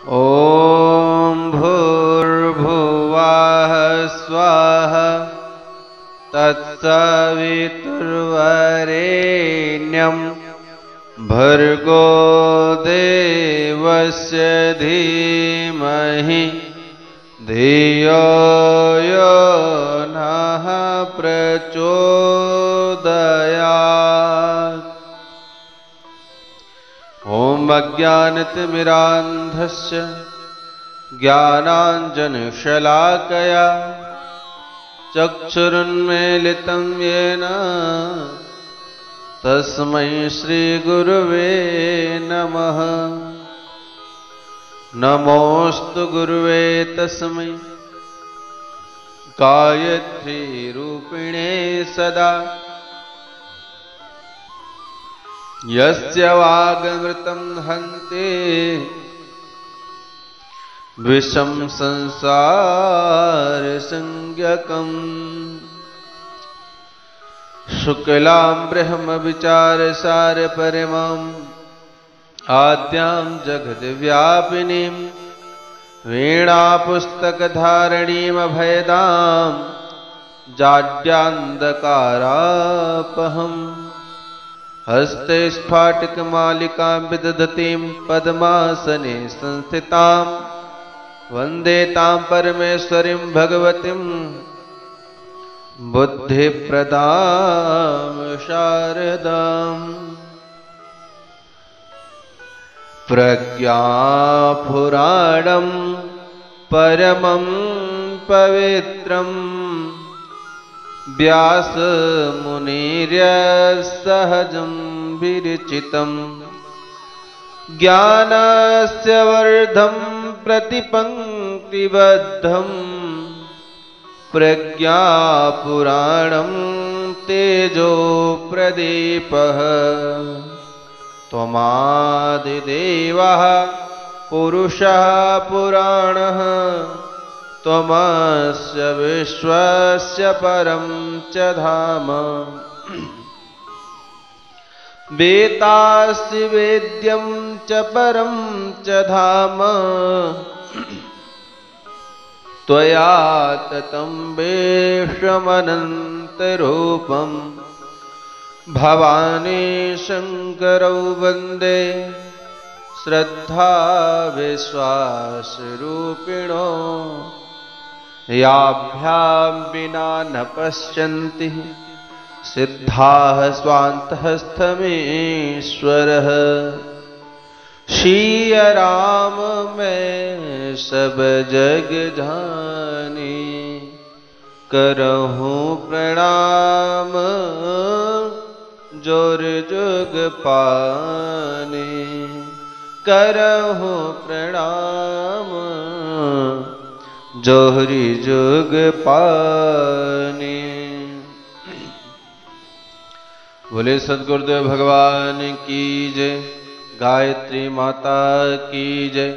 ॐ भूर्भुवः स्वः तत्सवितुर्वरेण्यं भर्गो देवस्य धीमहि धियो यो नः प्रचोदयात्। ॐ अज्ञानतिमिरान्धस्य ज्ञानाञ्जनशलाकया चक्षुरुन्मीलितं येन तस्मै श्रीगुरुवे नमः। नमोऽस्तु गुरुवे तस्मै गायत्रीरूपिणे सदा यस्य वागमृतं हन्ते विषं संसारसंज्ञकम्। शुक्लां ब्रह्मविचारसारपरमाम् आद्यां जगद्व्यापिनीं वीणापुस्तकधारिणीमभयदां जाड्यान्धकारापहम्। हस्ते स्फाटिकमालिकां विदधतीं पद्मासने संस्थितां वन्दे तां परमेश्वरीं भगवतीं बुद्धिप्रदां शारदाम्। प्रज्ञापुराणं परमं पवित्रम् व्यासमुनिर्यत्सहजं विरचितं ज्ञानस्य वर्धं प्रतिपङ्क्तिबद्धं प्रज्ञापुराणं तेजो प्रदीपः। त्वमादिदेवः पुरुषः पुराणः त्वमस्य विश्वस्य परं च धाम। वेत्तासि वेद्यं च परं च धाम त्वया ततं विश्वमनन्तरूपम्। भवानी शङ्करौ वन्दे श्रद्धा विश्वासरूपिणो याभ्यां विना न पश्यन्ति सिद्धाः स्वान्तस्थमीश्वरः। श्री राम मैं सब जग जानी करहूँ प्रणाम जोर जुग पानी। करहूँ प्रणाम जोहरी जुग पानी। बोले सद्गुरुदेव भगवान की जय। गायत्री माता की जय।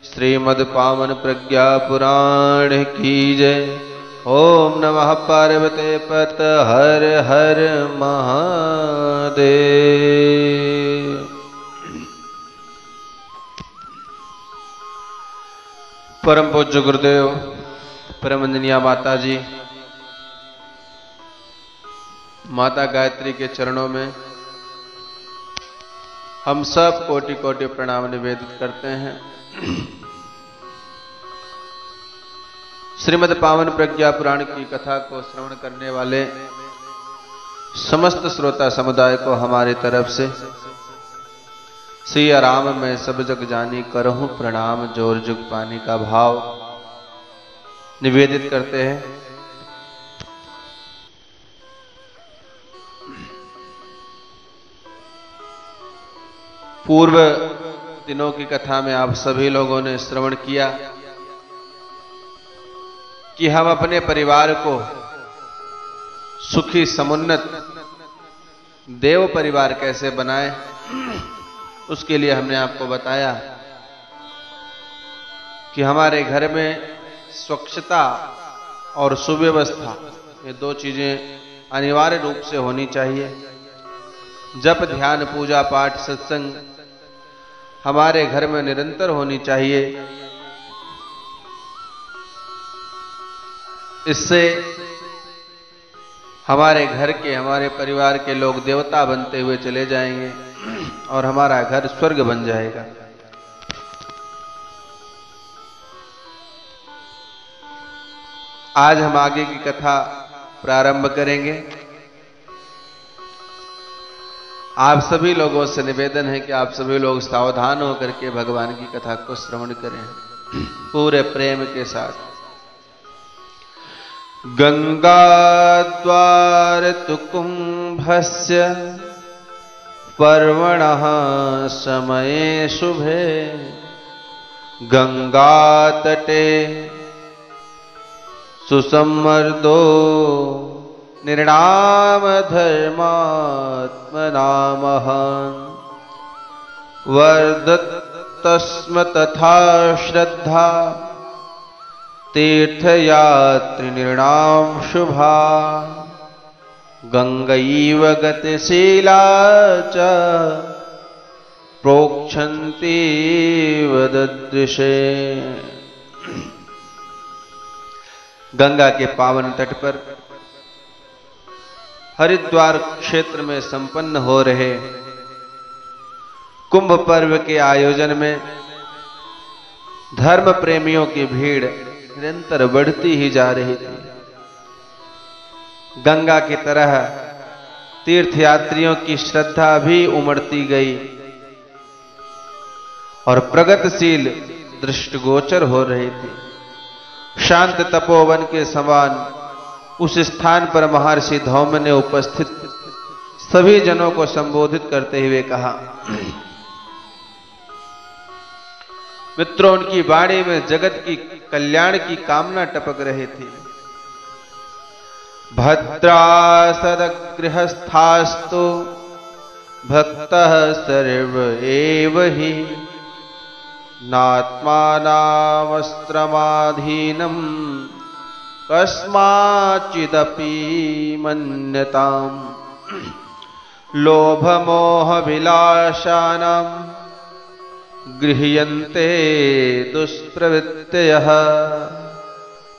श्रीमद् पावन प्रज्ञा पुराण की जय। ओम नमः पार्वते पत हर हर महादेव। परम पूज्य गुरुदेव परम वंदनीय माता जी, माता गायत्री के चरणों में हम सब कोटि कोटि प्रणाम निवेदित करते हैं। श्रीमद् पावन प्रज्ञा पुराण की कथा को श्रवण करने वाले समस्त श्रोता समुदाय को हमारी तरफ से श्री राम मैं सब जग जानी करहूं प्रणाम जोर जुग पानी का भाव निवेदित करते हैं। पूर्व दिनों की कथा में आप सभी लोगों ने श्रवण किया कि हम अपने परिवार को सुखी समुन्नत देव परिवार कैसे बनाएं। उसके लिए हमने आपको बताया कि हमारे घर में स्वच्छता और सुव्यवस्था ये दो चीजें अनिवार्य रूप से होनी चाहिए। जप ध्यान पूजा पाठ सत्संग हमारे घर में निरंतर होनी चाहिए। इससे हमारे घर के, हमारे परिवार के लोग देवता बनते हुए चले जाएंगे और हमारा घर स्वर्ग बन जाएगा। आज हम आगे की कथा प्रारंभ करेंगे। आप सभी लोगों से निवेदन है कि आप सभी लोग सावधान होकर के भगवान की कथा को श्रवण करें पूरे प्रेम के साथ। गंगाद्वार तु कुंभस्य पर्वणः समये शुभे गंगातटे सुसम्मर्दो निर्णाम धर्मात्मनामः वर्धत्तस्म तथा श्रद्धा तीर्थयात्रिणां शुभा गंगैव गतिशीला च प्रोक्षन्ति वददृशे। गंगा के पावन तट पर हरिद्वार क्षेत्र में संपन्न हो रहे कुंभ पर्व के आयोजन में धर्म प्रेमियों की भीड़ निरंतर बढ़ती ही जा रही थी। गंगा की तरह तीर्थयात्रियों की श्रद्धा भी उमड़ती गई और प्रगतिशील दृष्टिगोचर हो रही थी। शांत तपोवन के समान उस स्थान पर महर्षि धौम्य ने उपस्थित सभी जनों को संबोधित करते हुए कहा, मित्रों, उनकी वाणी में जगत की कल्याण की कामना टपक रही थी। भद्रा सदगृहस्थास्तु भक्तः सर्व एव हि नात्मानामस्त्रमाधीनम् कस्माचिदपि मन्यताम् लोभमोहविलासानां गृह्यन्ते दुष्प्रवृत्तयः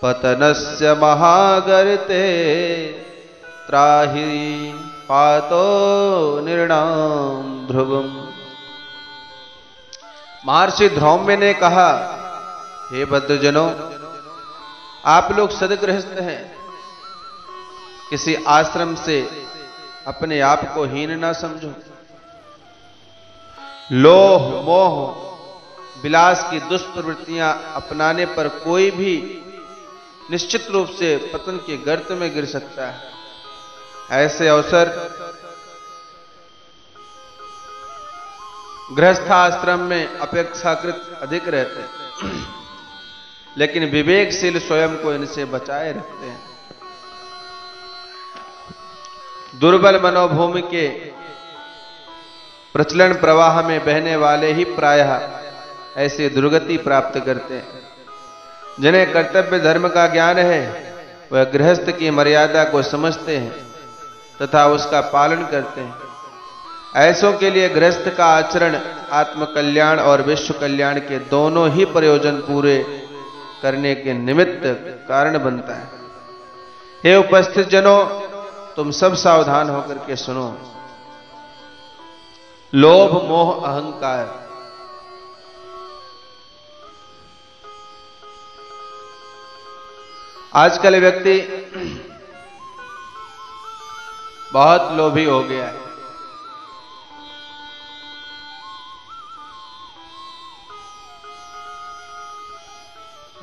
पतनस्य महागर्ते त्राहि पातो निर्णाम ध्रुवम्। महर्षि धौम्य ने कहा, हे भद्रजनों, आप लोग सदगृहस्थ हैं। किसी आश्रम से अपने आप को हीन ना समझो। लोभ मोह विलास की दुष्प्रवृत्तियां अपनाने पर कोई भी निश्चित रूप से पतन के गर्त में गिर सकता है। ऐसे अवसर गृहस्थाश्रम में अपेक्षाकृत अधिक रहते हैं, लेकिन विवेकशील स्वयं को इनसे बचाए रखते हैं। दुर्बल मनोभूमि के प्रचलन प्रवाह में बहने वाले ही प्रायः ऐसे दुर्गति प्राप्त करते हैं। जिन्हें कर्तव्य धर्म का ज्ञान है वह गृहस्थ की मर्यादा को समझते हैं तथा उसका पालन करते हैं। ऐसों के लिए गृहस्थ का आचरण आत्म कल्याण और विश्व कल्याण के दोनों ही प्रयोजन पूरे करने के निमित्त कारण बनता है। हे उपस्थित जनों, तुम सब सावधान होकर के सुनो। लोभ मोह अहंकार आजकल व्यक्ति बहुत लोभी हो गया है।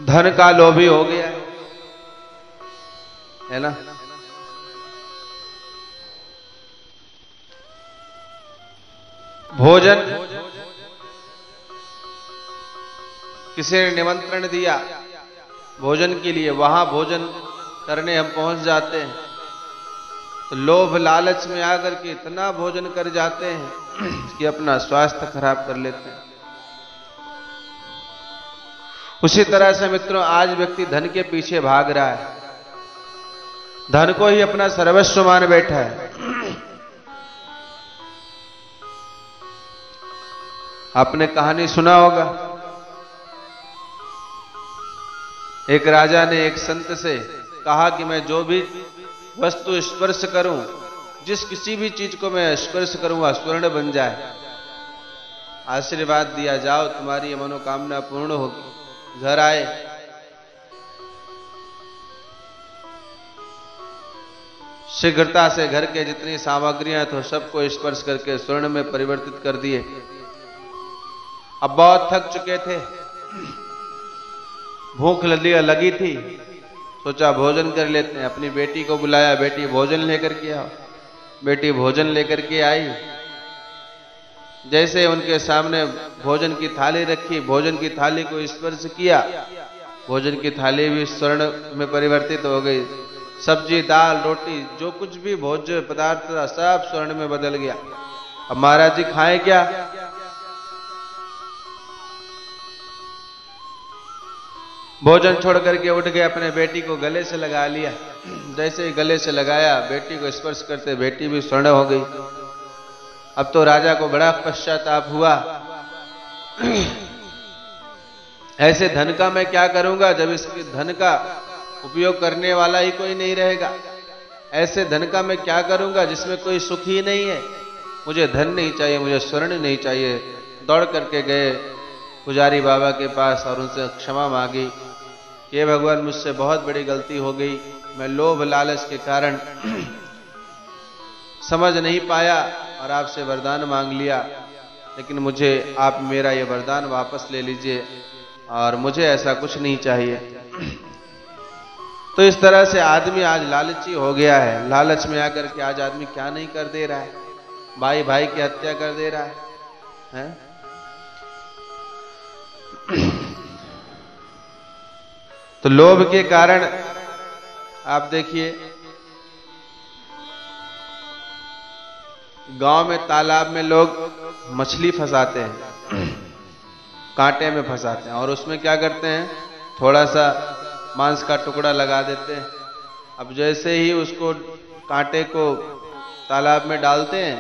धन का लोभी हो गया है ना। भोजन, किसी ने निमंत्रण दिया भोजन के लिए, वहां भोजन करने हम पहुंच जाते हैं तो लोभ लालच में आकर के इतना भोजन कर जाते हैं कि अपना स्वास्थ्य खराब कर लेते हैं। उसी तरह से मित्रों, आज व्यक्ति धन के पीछे भाग रहा है, धन को ही अपना सर्वस्व मान बैठा है। आपने कहानी सुना होगा, एक राजा ने एक संत से कहा कि मैं जो भी वस्तु स्पर्श करूं, जिस किसी भी चीज को मैं स्पर्श करूं वह स्वर्ण बन जाए। आशीर्वाद दिया, जाओ तुम्हारी ये मनोकामना पूर्ण होगी। घर आए, शीघ्रता से घर के जितनी सामग्रियां तो सबको स्पर्श करके स्वर्ण में परिवर्तित कर दिए। अब बहुत थक चुके थे, भूख लगी थी, सोचा भोजन कर लेते हैं। अपनी बेटी को बुलाया, बेटी भोजन लेकर के आओ। बेटी भोजन लेकर के आई। जैसे उनके सामने भोजन की थाली रखी, भोजन की थाली को स्पर्श किया, भोजन की थाली भी स्वर्ण में परिवर्तित हो गई। सब्जी, दाल, रोटी, जो कुछ भी भोज्य पदार्थ था सब स्वर्ण में बदल गया। अब महाराज जी खाएं क्या? भोजन छोड़ करके उठ गए, अपने बेटी को गले से लगा लिया। जैसे ही गले से लगाया, बेटी को स्पर्श करते बेटी भी स्वर्ण हो गई। अब तो राजा को बड़ा पश्चाताप हुआ, ऐसे धन का मैं क्या करूंगा जब इसके धन का उपयोग करने वाला ही कोई नहीं रहेगा। ऐसे धन का मैं क्या करूंगा जिसमें कोई सुख ही नहीं है। मुझे धन नहीं चाहिए, मुझे स्वर्ण नहीं चाहिए। दौड़ करके गए पुजारी बाबा के पास और उनसे क्षमा मांगी कि भगवान मुझसे बहुत बड़ी गलती हो गई, मैं लोभ लालच के कारण समझ नहीं पाया और आपसे वरदान मांग लिया, लेकिन मुझे आप मेरा ये वरदान वापस ले लीजिए और मुझे ऐसा कुछ नहीं चाहिए। तो इस तरह से आदमी आज लालची हो गया है। लालच में आकर के आज आदमी क्या नहीं कर दे रहा है, भाई भाई की हत्या कर दे रहा है? तो लोभ के कारण आप देखिए, गांव में तालाब में लोग मछली फंसाते हैं, कांटे में फंसाते हैं और उसमें क्या करते हैं, थोड़ा सा मांस का टुकड़ा लगा देते हैं। अब जैसे ही उसको कांटे को तालाब में डालते हैं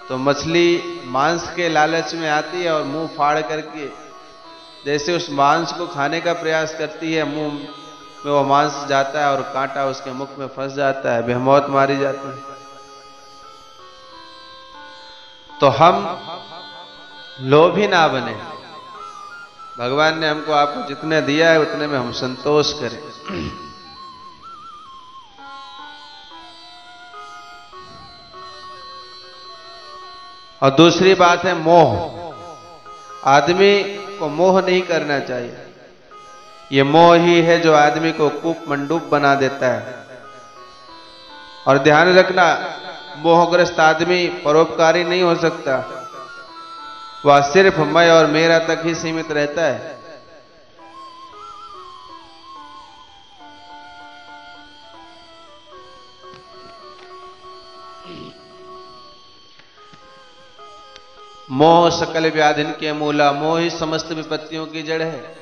तो मछली मांस के लालच में आती है और मुंह फाड़ करके जैसे उस मांस को खाने का प्रयास करती है, मुंह में वो मांस जाता है और कांटा उसके मुख में फंस जाता है, बेमौत मारी जाती है। तो हम लोभी ना बने। भगवान ने हमको आपको जितने दिया है उतने में हम संतोष करें। और दूसरी बात है मोह। आदमी को मोह नहीं करना चाहिए। ये मोह ही है जो आदमी को कूप मंडूप बना देता है। और ध्यान रखना, मोहग्रस्त आदमी परोपकारी नहीं हो सकता। वह सिर्फ मैं और मेरा तक ही सीमित रहता है। मोह सकल व्याधिन के मूला, मोह ही समस्त विपत्तियों की जड़ है।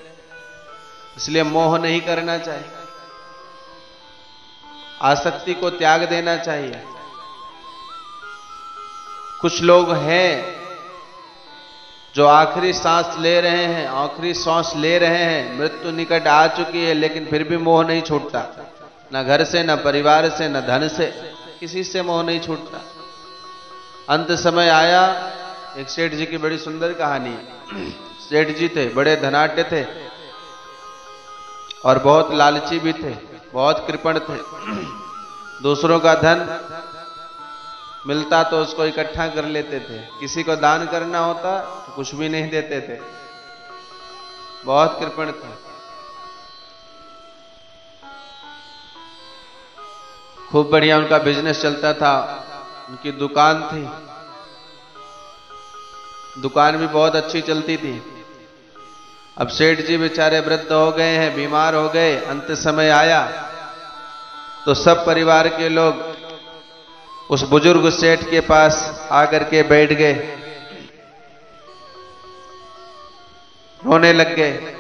इसलिए मोह नहीं करना चाहिए, आसक्ति को त्याग देना चाहिए। कुछ लोग हैं जो आखिरी सांस ले रहे हैं, आखिरी सांस ले रहे हैं, मृत्यु निकट आ चुकी है, लेकिन फिर भी मोह नहीं छूटता। ना घर से, ना परिवार से, ना धन से, किसी से मोह नहीं छूटता। अंत समय आया। एक सेठ जी की बड़ी सुंदर कहानी है। सेठ जी थे, बड़े धनाढ्य थे और बहुत लालची भी थे, बहुत कृपण थे। दूसरों का धन मिलता तो उसको इकट्ठा कर लेते थे, किसी को दान करना होता तो कुछ भी नहीं देते थे, बहुत कृपण थे। खूब बढ़िया उनका बिजनेस चलता था, उनकी दुकान थी, दुकान भी बहुत अच्छी चलती थी। अब सेठ जी बेचारे वृद्ध हो गए हैं, बीमार हो गए। अंत समय आया तो सब परिवार के लोग उस बुजुर्ग सेठ के पास आकर के बैठ गए, रोने लग गए।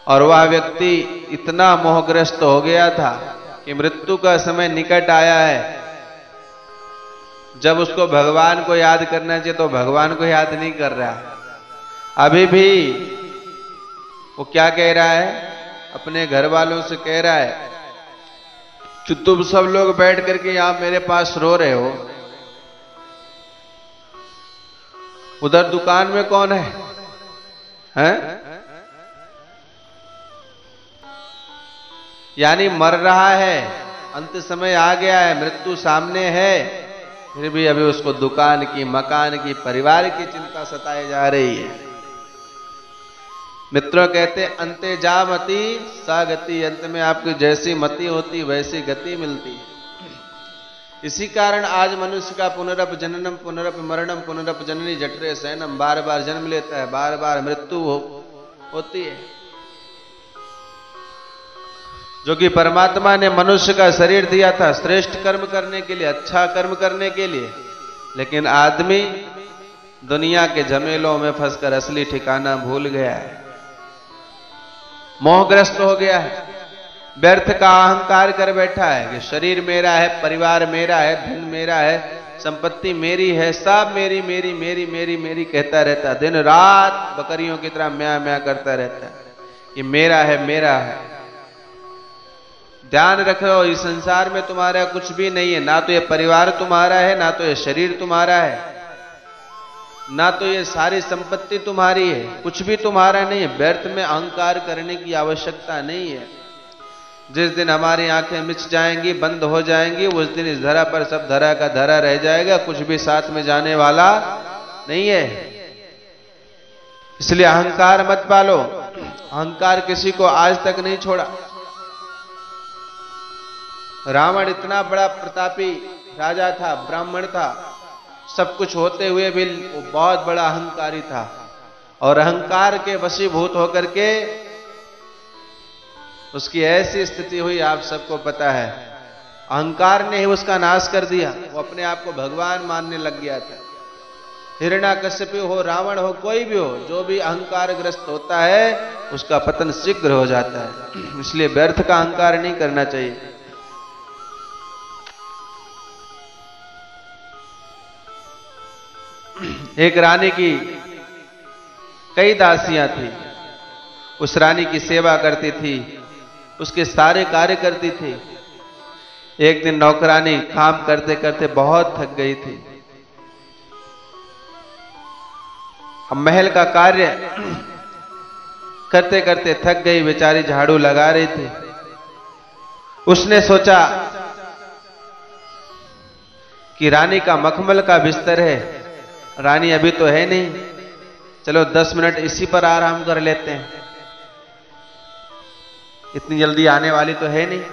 और वह व्यक्ति इतना मोहग्रस्त हो गया था कि मृत्यु का समय निकट आया है, जब उसको भगवान को याद करना चाहिए तो भगवान को याद नहीं कर रहा है। अभी भी वो क्या कह रहा है, अपने घर वालों से कह रहा है कि तुम सब लोग बैठ करके यहां मेरे पास रो रहे हो, उधर दुकान में कौन है, हैं? यानी मर रहा है, अंत समय आ गया है, मृत्यु सामने है, फिर भी अभी उसको दुकान की, मकान की, परिवार की चिंता सताए जा रही है। मित्रों कहते अंते जा मति सा गति, अंत में आपकी जैसी मति होती वैसी गति मिलती है। इसी कारण आज मनुष्य का पुनरप जननम पुनरप मरणम पुनरप जननी जठरे शयनम, बार बार जन्म लेता है, बार बार मृत्यु होती है। जो कि परमात्मा ने मनुष्य का शरीर दिया था श्रेष्ठ कर्म करने के लिए, अच्छा कर्म करने के लिए, लेकिन आदमी दुनिया के झमेलों में फंसकर असली ठिकाना भूल गया है, मोहग्रस्त हो गया है, व्यर्थ का अहंकार कर बैठा है कि शरीर मेरा है, परिवार मेरा है, धन मेरा है, संपत्ति मेरी है, सब मेरी मेरी मेरी मेरी मेरी कहता रहता है, दिन रात बकरियों की तरह म्या म्या करता रहता है, ये मेरा है मेरा है। ध्यान रखो, इस संसार में तुम्हारा कुछ भी नहीं है, ना तो ये परिवार तुम्हारा है, ना तो ये शरीर तुम्हारा है, ना तो ये सारी संपत्ति तुम्हारी है, कुछ भी तुम्हारा नहीं है। व्यर्थ में अहंकार करने की आवश्यकता नहीं है। जिस दिन हमारी आंखें मिच जाएंगी, बंद हो जाएंगी, उस दिन इस धरा पर सब धरा का धरा रह जाएगा, कुछ भी साथ में जाने वाला नहीं है। इसलिए अहंकार मत पालो। अहंकार किसी को आज तक नहीं छोड़ा। रावण इतना बड़ा प्रतापी राजा था, ब्राह्मण था, सब कुछ होते हुए भी वो बहुत बड़ा अहंकारी था, और अहंकार के वशीभूत होकर के उसकी ऐसी स्थिति हुई, आप सबको पता है। अहंकार ने ही उसका नाश कर दिया। वो अपने आप को भगवान मानने लग गया था। हिरण्याकश्यप हो, रावण हो, कोई भी हो, जो भी अहंकार ग्रस्त होता है उसका पतन शीघ्र हो जाता है। इसलिए व्यर्थ का अहंकार नहीं करना चाहिए। एक रानी की कई दासियां थी। उस रानी की सेवा करती थी, उसके सारे कार्य करती थी। एक दिन नौकरानी काम करते करते बहुत थक गई थी। अब महल का कार्य करते करते थक गई, बेचारी झाड़ू लगा रही थी। उसने सोचा कि रानी का मखमल का बिस्तर है, रानी अभी तो है नहीं, चलो 10 मिनट इसी पर आराम कर लेते हैं, इतनी जल्दी आने वाली तो है नहीं।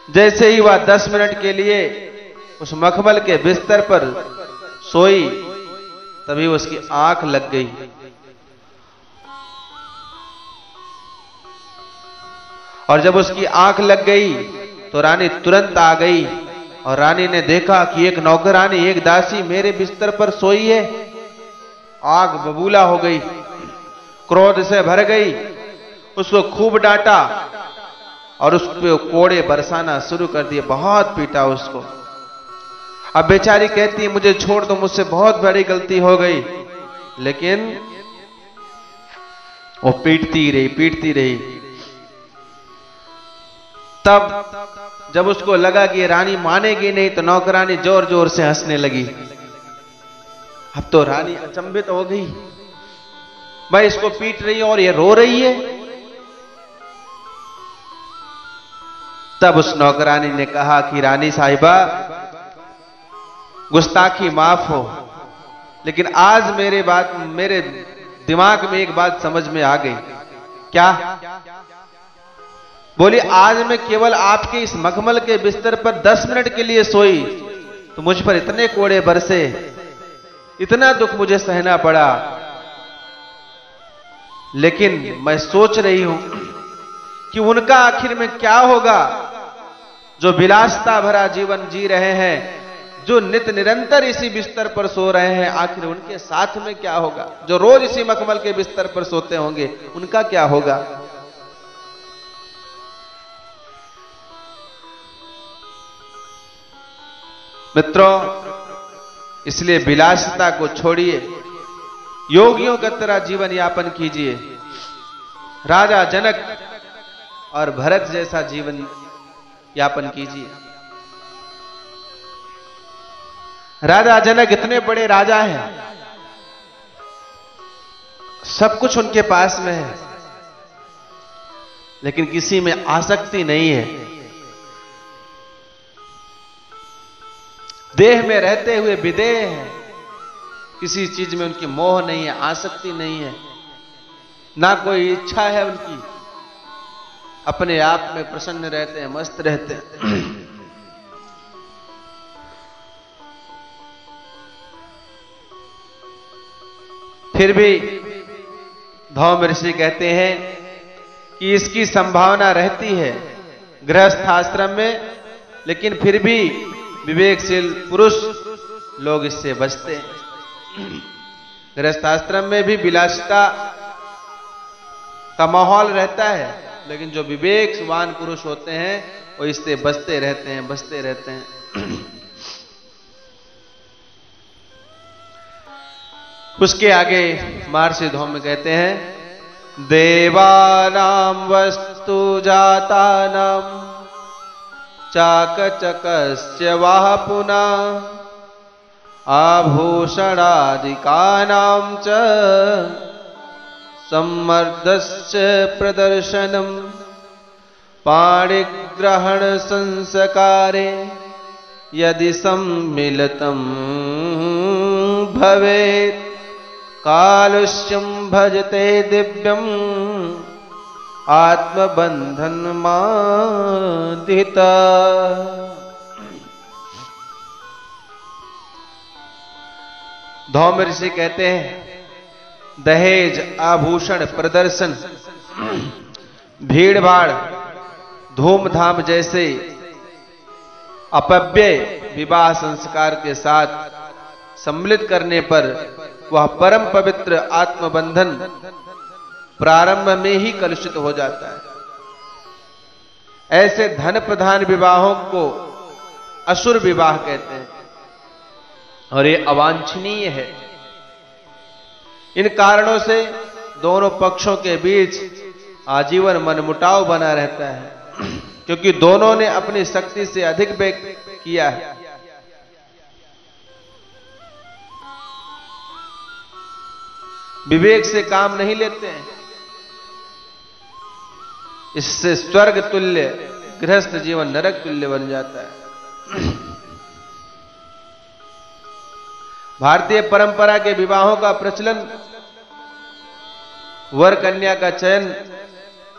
जैसे ही वह 10 मिनट के लिए उस मखमल के बिस्तर पर सोई, तभी उसकी आंख लग गई। और जब उसकी आंख लग गई तो रानी तुरंत आ गई, और रानी ने देखा कि एक नौकरानी, एक दासी मेरे बिस्तर पर सोई है। आग बबूला हो गई, क्रोध से भर गई, उसको खूब डांटा और उस पे कोड़े बरसाना शुरू कर दिए, बहुत पीटा उसको। अब बेचारी कहती है मुझे छोड़ दो, मुझसे बहुत बड़ी गलती हो गई, लेकिन वो पीटती रही। तब जब उसको लगा कि ये रानी मानेगी नहीं, तो नौकरानी जोर जोर से हंसने लगी। अब तो रानी अचंभित हो गई, भाई इसको पीट रही है और ये रो रही है। तब उस नौकरानी ने कहा कि रानी साहिबा, गुस्ताखी माफ हो, लेकिन आज मेरे दिमाग में एक बात समझ में आ गई। क्या? बोली आज मैं केवल आपके इस मखमल के बिस्तर पर 10 मिनट के लिए सोई तो मुझ पर इतने कोड़े बरसे, इतना दुख मुझे सहना पड़ा, लेकिन मैं सोच रही हूं कि उनका आखिर में क्या होगा जो विलासता भरा जीवन जी रहे हैं, जो नित निरंतर इसी बिस्तर पर सो रहे हैं, आखिर उनके साथ में क्या होगा? जो रोज इसी मखमल के बिस्तर पर सोते होंगे, उनका क्या होगा? मित्रों, इसलिए विलासिता को छोड़िए, योगियों की तरह जीवन यापन कीजिए। राजा जनक और भरत जैसा जीवन यापन कीजिए। राजा जनक इतने बड़े राजा हैं, सब कुछ उनके पास में है, लेकिन किसी में आसक्ति नहीं है। देह में रहते हुए विदेह हैं, किसी चीज में उनकी मोह नहीं है, आसक्ति नहीं है, ना कोई इच्छा है उनकी। अपने आप में प्रसन्न रहते हैं, मस्त रहते हैं। फिर भी धौम ऋषि कहते हैं कि इसकी संभावना रहती है गृहस्थ आश्रम में, लेकिन फिर भी विवेकशील पुरुष लोग इससे बचते हैं। गृहस्थ आश्रम में भी विलासिता का माहौल रहता है, लेकिन जो विवेकवान पुरुष होते हैं वो इससे बचते रहते हैं, बचते रहते हैं। उसके आगे महर्षि धौम्य कहते हैं, देवानां वस्तु जातानां चाकचकस्य वाह पुनः आभूषणादिकानां च सम्मर्दस्य प्रदर्शनम् पाणिग्रहण संस्कारे यदि सम्मिलितं भवेत् कालुष्यं भजते दिव्यम् आत्मबंधन मादिता। धौम ऋषि कहते हैं, दहेज, आभूषण, प्रदर्शन, भीड़ भाड़, धूमधाम जैसे अपव्यय विवाह संस्कार के साथ सम्मिलित करने पर वह परम पवित्र आत्मबंधन प्रारंभ में ही कलुषित हो जाता है। ऐसे धन प्रधान विवाहों को असुर विवाह कहते हैं और ये अवांछनीय है। इन कारणों से दोनों पक्षों के बीच आजीवन मनमुटाव बना रहता है, क्योंकि दोनों ने अपनी शक्ति से अधिक व्यय किया है। विवेक से काम नहीं लेते हैं, इससे स्वर्ग तुल्य गृहस्थ जीवन नरक तुल्य बन जाता है। भारतीय परंपरा के विवाहों का प्रचलन वर कन्या का चयन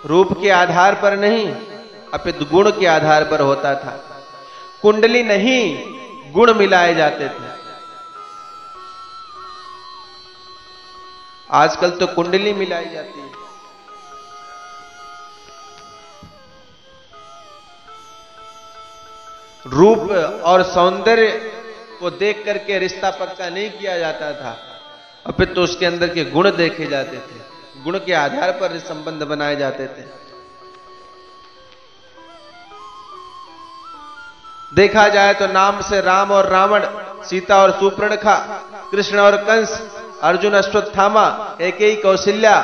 रूप के आधार पर नहीं अपितु गुण के आधार पर होता था। कुंडली नहीं, गुण मिलाए जाते थे। आजकल तो कुंडली मिलाई जाती है। रूप और सौंदर्य को देख करके रिश्ता पक्का नहीं किया जाता था, अपितु तो उसके अंदर के गुण देखे जाते थे, गुण के आधार पर संबंध बनाए जाते थे। देखा जाए तो नाम से राम और रावण, सीता और सुपर्णखा, कृष्ण और कंस, अर्जुन अश्वत्थामा, कैकेयी कौशल्या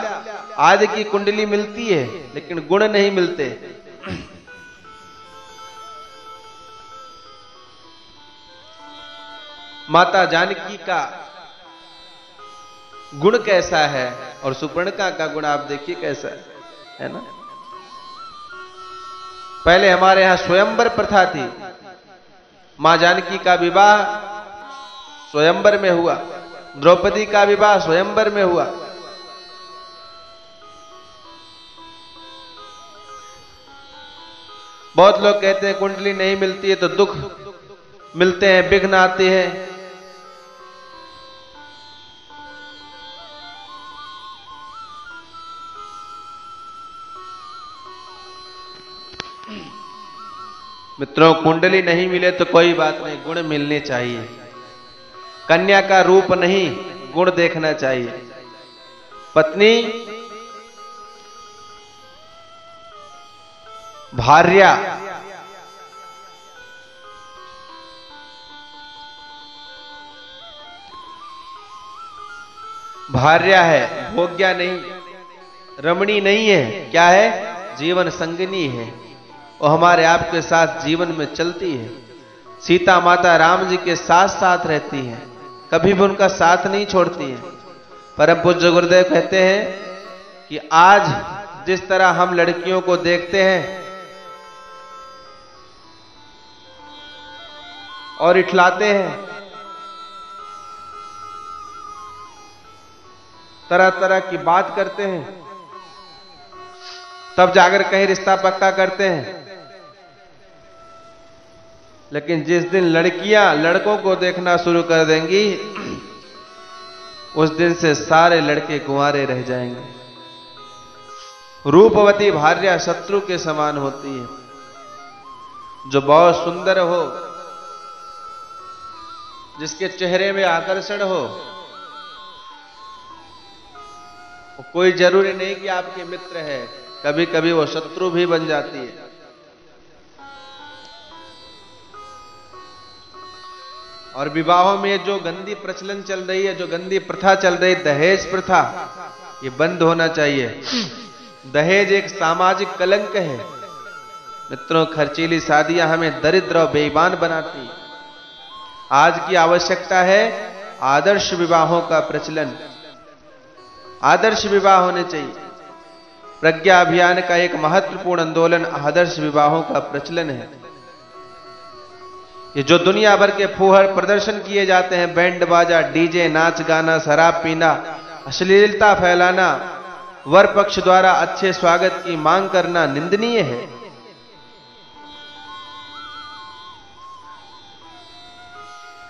आदि की कुंडली मिलती है, लेकिन गुण नहीं मिलते। माता जानकी का गुण कैसा है और सुपर्णखा का गुण आप देखिए कैसा है ना। पहले हमारे यहां स्वयंवर प्रथा थी, मां जानकी का विवाह स्वयंवर में हुआ, द्रौपदी का विवाह स्वयंवर में हुआ। बहुत लोग कहते हैं कुंडली नहीं मिलती है तो दुख मिलते हैं, विघ्न आते हैं। मित्रों, कुंडली नहीं मिले तो कोई बात नहीं, गुण मिलने चाहिए। कन्या का रूप नहीं, गुण देखना चाहिए। पत्नी भार्या भार्या है, भोग्या नहीं, रमणी नहीं है, क्या है? जीवन संगिनी है, और हमारे आपके साथ जीवन में चलती है। सीता माता राम जी के साथ साथ रहती है, कभी भी उनका साथ नहीं छोड़ती है। परम पूज्य गुरुदेव कहते हैं कि आज जिस तरह हम लड़कियों को देखते हैं और इठलाते हैं, तरह तरह की बात करते हैं, तब जाकर कहीं रिश्ता पक्का करते हैं, लेकिन जिस दिन लड़कियां लड़कों को देखना शुरू कर देंगी, उस दिन से सारे लड़के कुंवारे रह जाएंगे। रूपवती भार्या शत्रु के समान होती है। जो बहुत सुंदर हो, जिसके चेहरे में आकर्षण हो, कोई जरूरी नहीं कि आपके मित्र है, कभी कभी वो शत्रु भी बन जाती है। और विवाहों में जो गंदी प्रचलन चल रही है, जो गंदी प्रथा चल रही है, दहेज प्रथा, ये बंद होना चाहिए। दहेज एक सामाजिक कलंक है। मित्रों, खर्चीली शादियां हमें दरिद्र और बेईमान बनाती। आज की आवश्यकता है आदर्श विवाहों का प्रचलन। आदर्श विवाह होने चाहिए। प्रज्ञा अभियान का एक महत्वपूर्ण आंदोलन आदर्श विवाहों का प्रचलन है। ये जो दुनिया भर के फूहड़ प्रदर्शन किए जाते हैं, बैंड बाजा, डीजे, नाच गाना, शराब पीना, अश्लीलता फैलाना, वर पक्ष द्वारा अच्छे स्वागत की मांग करना निंदनीय है।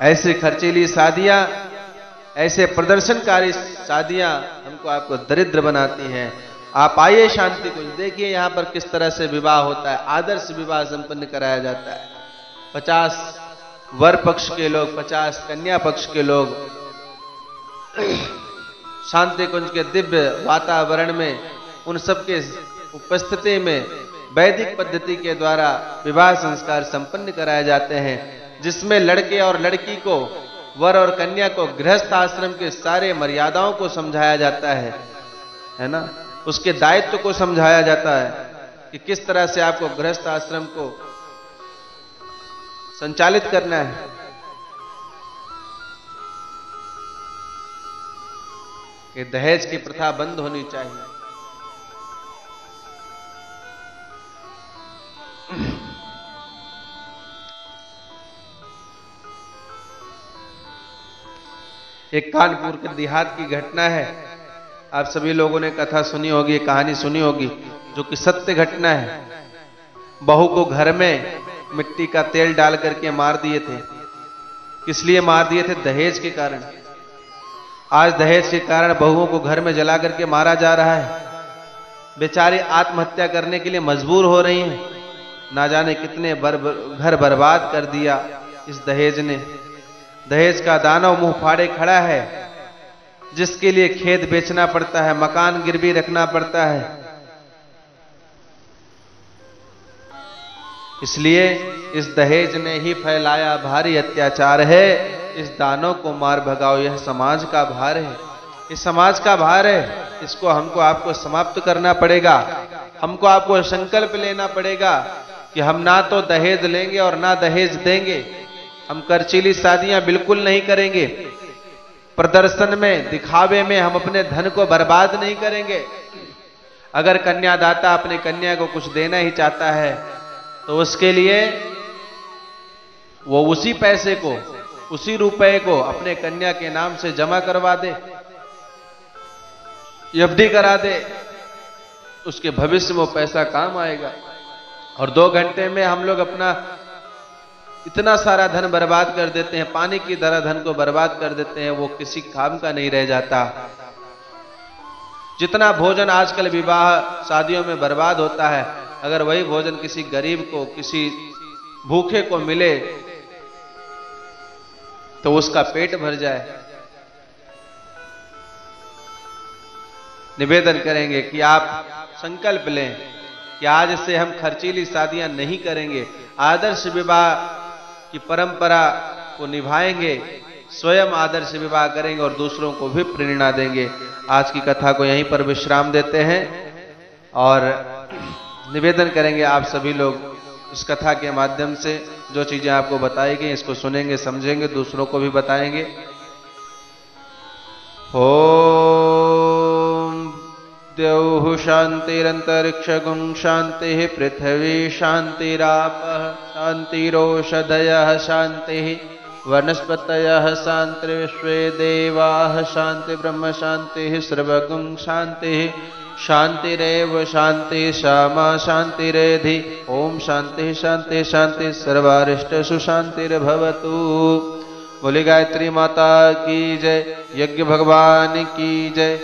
ऐसी खर्चीली शादियां, ऐसे प्रदर्शनकारी शादियां हमको आपको दरिद्र बनाती हैं। आप आइए शांति कुंज, देखिए यहां पर किस तरह से विवाह होता है। आदर्श विवाह संपन्न कराया जाता है। 50 वर पक्ष के लोग, 50 कन्या पक्ष के लोग शांति कुंज के दिव्य वातावरण में, उन सबके उपस्थिति में वैदिक पद्धति के द्वारा विवाह संस्कार संपन्न कराए जाते हैं, जिसमें लड़के और लड़की को, वर और कन्या को गृहस्थ आश्रम के सारे मर्यादाओं को समझाया जाता है ना। उसके दायित्व को समझाया जाता है कि किस तरह से आपको गृहस्थ आश्रम को संचालित करना है। कि दहेज की प्रथा बंद होनी चाहिए। एक कानपुर के देहात की घटना है। आप सभी लोगों ने कथा सुनी होगी, कहानी सुनी होगी, जो कि सत्य घटना है। बहू को घर में मिट्टी का तेल डाल करके मार दिए थे। किस लिए मार दिए थे? दहेज के कारण। आज दहेज के कारण बहुओं को घर में जला करके मारा जा रहा है। बेचारी आत्महत्या करने के लिए मजबूर हो रही हैं। ना जाने कितने घर बर्बाद कर दिया इस दहेज ने। दहेज का दानव मुंह फाड़े खड़ा है, जिसके लिए खेत बेचना पड़ता है, मकान गिरवी रखना पड़ता है। इसलिए इस दहेज ने ही फैलाया भारी अत्याचार है। इस दानव को मार भगाओ, यह समाज का भार है। इस समाज का भार है, इसको हमको आपको समाप्त करना पड़ेगा। हमको आपको संकल्प लेना पड़ेगा कि हम ना तो दहेज लेंगे और ना दहेज देंगे। हम खर्चीली शादियां बिल्कुल नहीं करेंगे। प्रदर्शन में, दिखावे में हम अपने धन को बर्बाद नहीं करेंगे। अगर कन्यादाता अपने कन्या को कुछ देना ही चाहता है, तो उसके लिए वो उसी पैसे को, उसी रुपए को अपने कन्या के नाम से जमा करवा दे, एफडी करा दे। उसके भविष्य में वो पैसा काम आएगा। और 2 घंटे में हम लोग अपना इतना सारा धन बर्बाद कर देते हैं, पानी की तरह धन को बर्बाद कर देते हैं। वो किसी काम का नहीं रह जाता। जितना भोजन आजकल विवाह शादियों में बर्बाद होता है, अगर वही भोजन किसी गरीब को, किसी भूखे को मिले, तो उसका पेट भर जाए। निवेदन करेंगे कि आप संकल्प लें कि आज से हम खर्चीली शादियां नहीं करेंगे। आदर्श विवाह की परंपरा को निभाएंगे। स्वयं आदर से विवाह करेंगे और दूसरों को भी प्रेरणा देंगे। आज की कथा को यहीं पर विश्राम देते हैं और निवेदन करेंगे आप सभी लोग इस कथा के माध्यम से जो चीजें आपको बताई गई इसको सुनेंगे, समझेंगे, दूसरों को भी बताएंगे। ओम द्यौः शान्तिरन्तरिक्षगुं शान्तिः पृथिवी शान्तिरापः शान्तिरोषधयः शान्तिः वनस्पतयः शान्तिर्विश्वे देवाः शान्ति ब्रह्म शान्तिः सर्वगुं शान्तिः शान्तिरेव शान्ति श्यामा शान्तिरेधि। ओम शान्ति शान्ति शान्ति सर्वारिष्टसु शान्तिर्भवतु। बोली गायत्री माता की जय, यज्ञ भगवान की जय,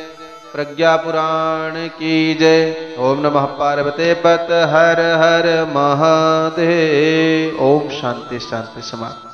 प्रज्ञा पुराण की जय। ओम नमः पार्वते पत हर हर महादेव। ओम शांति शांति समाप्त।